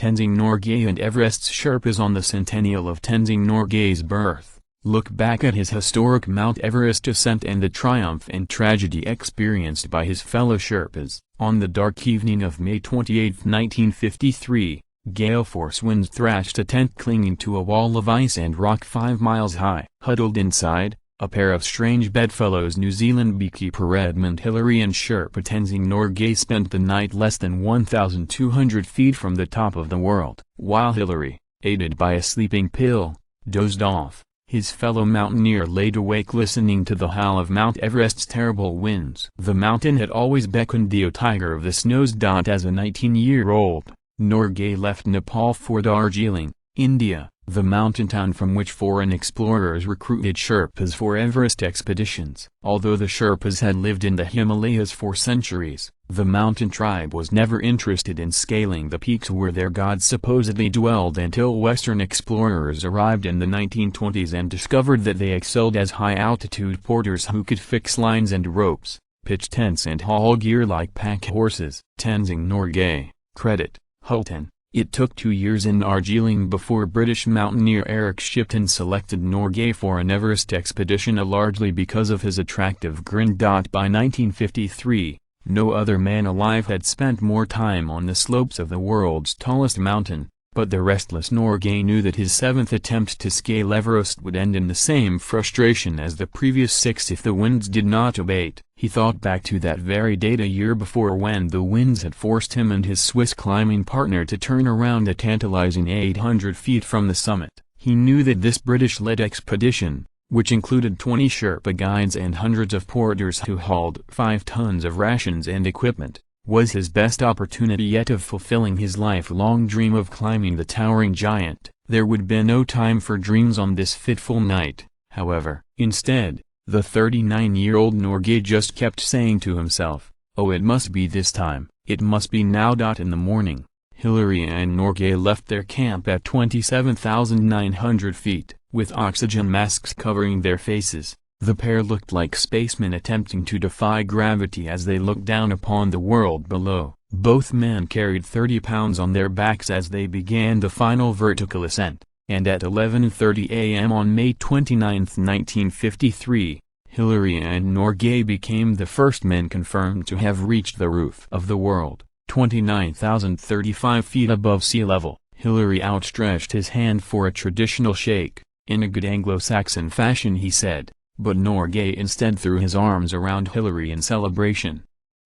Tenzing Norgay and Everests Sherpas. On the centennial of Tenzing Norgay's birth, look back at his historic Mount Everest ascent and the triumph and tragedy experienced by his fellow Sherpas. On the dark evening of May 28, 1953, gale force winds thrashed a tent clinging to a wall of ice and rock 5 miles high. Huddled inside, a pair of strange bedfellows, New Zealand beekeeper Edmund Hillary and Sherpa Tenzing Norgay, spent the night less than 1,200 feet from the top of the world. While Hillary, aided by a sleeping pill, dozed off, his fellow mountaineer laid awake listening to the howl of Mount Everest's terrible winds. The mountain had always beckoned the tiger of the snows. As a 19-year-old, Norgay left Nepal for Darjeeling, India, the mountain town from which foreign explorers recruited Sherpas for Everest expeditions. Although the Sherpas had lived in the Himalayas for centuries, the mountain tribe was never interested in scaling the peaks where their gods supposedly dwelled until Western explorers arrived in the 1920s and discovered that they excelled as high-altitude porters who could fix lines and ropes, pitch tents and haul gear like pack horses. Tenzing Norgay, credit, Hulton. It took 2 years in Darjeeling before British mountaineer Eric Shipton selected Norgay for an Everest expedition, largely because of his attractive grin. By 1953, no other man alive had spent more time on the slopes of the world's tallest mountain, but the restless Norgay knew that his 7th attempt to scale Everest would end in the same frustration as the previous 6 if the winds did not abate. He thought back to that very date a year before, when the winds had forced him and his Swiss climbing partner to turn around a tantalizing 800 feet from the summit. He knew that this British-led expedition, which included 20 Sherpa guides and hundreds of porters who hauled 5 tons of rations and equipment, was his best opportunity yet of fulfilling his lifelong dream of climbing the towering giant. There would be no time for dreams on this fateful night, however. Instead, the 39-year-old Norgay just kept saying to himself, "Oh, it must be this time, it must be now." In the morning, Hillary and Norgay left their camp at 27,900 feet. With oxygen masks covering their faces, the pair looked like spacemen attempting to defy gravity as they looked down upon the world below. Both men carried 30 pounds on their backs as they began the final vertical ascent, and at 11:30 a.m. on May 29, 1953, Hillary and Norgay became the first men confirmed to have reached the roof of the world, 29,035 feet above sea level. Hillary outstretched his hand for a traditional shake. In a good Anglo-Saxon fashion he said, but Norgay instead threw his arms around Hillary in celebration.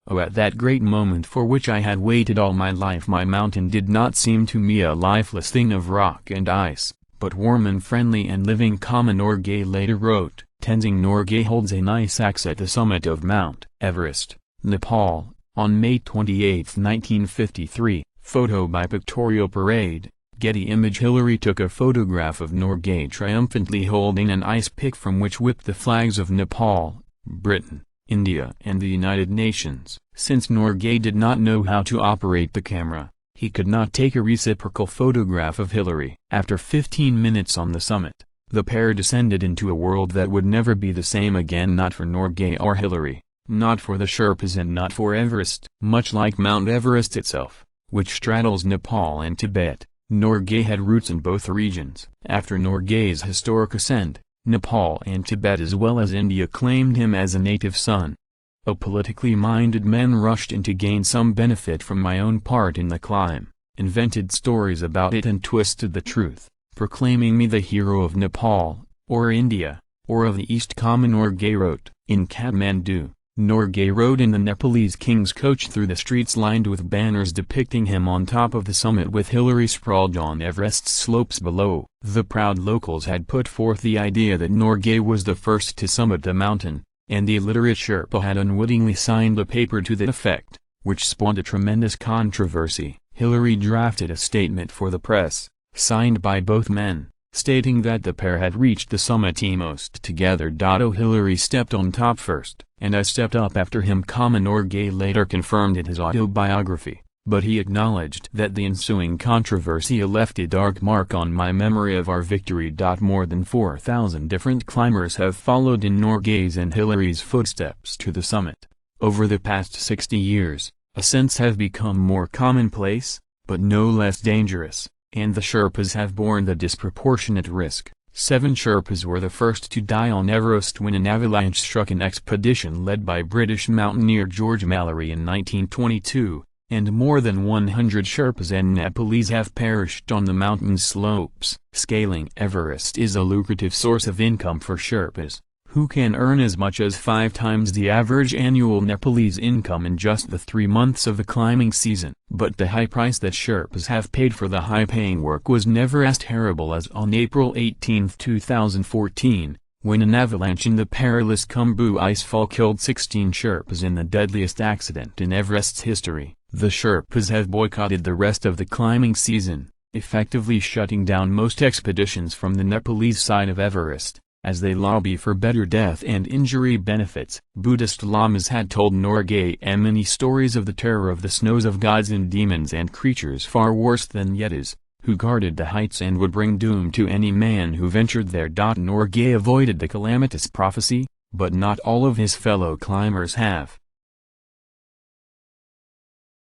"Oh, at that great moment for which I had waited all my life, my mountain did not seem to me a lifeless thing of rock and ice, but warm and friendly and living." Norgay later wrote. Tenzing Norgay holds an ice axe at the summit of Mount Everest, Nepal, on May 28, 1953. Photo by Pictorial Parade, Getty Image. Hillary took a photograph of Norgay triumphantly holding an ice pick from which whipped the flags of Nepal, Britain, India and the United Nations. Since Norgay did not know how to operate the camera, he could not take a reciprocal photograph of Hillary. After 15 minutes on the summit, the pair descended into a world that would never be the same again, not for Norgay or Hillary, not for the Sherpas and not for Everest. Much like Mount Everest itself, which straddles Nepal and Tibet, Norgay had roots in both regions. After Norgay's historic ascent, Nepal and Tibet as well as India claimed him as a native son. "A politically minded man rushed in to gain some benefit from my own part in the climb, invented stories about it and twisted the truth, proclaiming me the hero of Nepal, or India, or of the East." Norgay wrote. In Kathmandu, Norgay rode in the Nepalese king's coach through the streets lined with banners depicting him on top of the summit with Hillary sprawled on Everest's slopes below. The proud locals had put forth the idea that Norgay was the first to summit the mountain, and the illiterate Sherpa had unwittingly signed a paper to that effect, which spawned a tremendous controversy. Hillary drafted a statement for the press, signed by both men, stating that the pair had reached the summit almost together. Hillary stepped on top first, and I stepped up after him. Norgay later confirmed in his autobiography, but he acknowledged that the ensuing controversy left a dark mark on my memory of our victory. More than 4,000 different climbers have followed in Norgay's and Hillary's footsteps to the summit. Over the past 60 years, ascents have become more commonplace, but no less dangerous, and the Sherpas have borne the disproportionate risk. 7 Sherpas were the first to die on Everest when an avalanche struck an expedition led by British mountaineer George Mallory in 1922, and more than 100 Sherpas and Nepalese have perished on the mountain's slopes. Scaling Everest is a lucrative source of income for Sherpas, who can earn as much as 5 times the average annual Nepalese income in just the 3 months of the climbing season. But the high price that Sherpas have paid for the high-paying work was never as terrible as on April 18, 2014, when an avalanche in the perilous Khumbu icefall killed 16 Sherpas in the deadliest accident in Everest's history. The Sherpas have boycotted the rest of the climbing season, effectively shutting down most expeditions from the Nepalese side of Everest, as they lobby for better death and injury benefits. Buddhist lamas had told Norgay many stories of the terror of the snows of gods and demons and creatures far worse than yetis, who guarded the heights and would bring doom to any man who ventured there. Norgay avoided the calamitous prophecy, but not all of his fellow climbers have.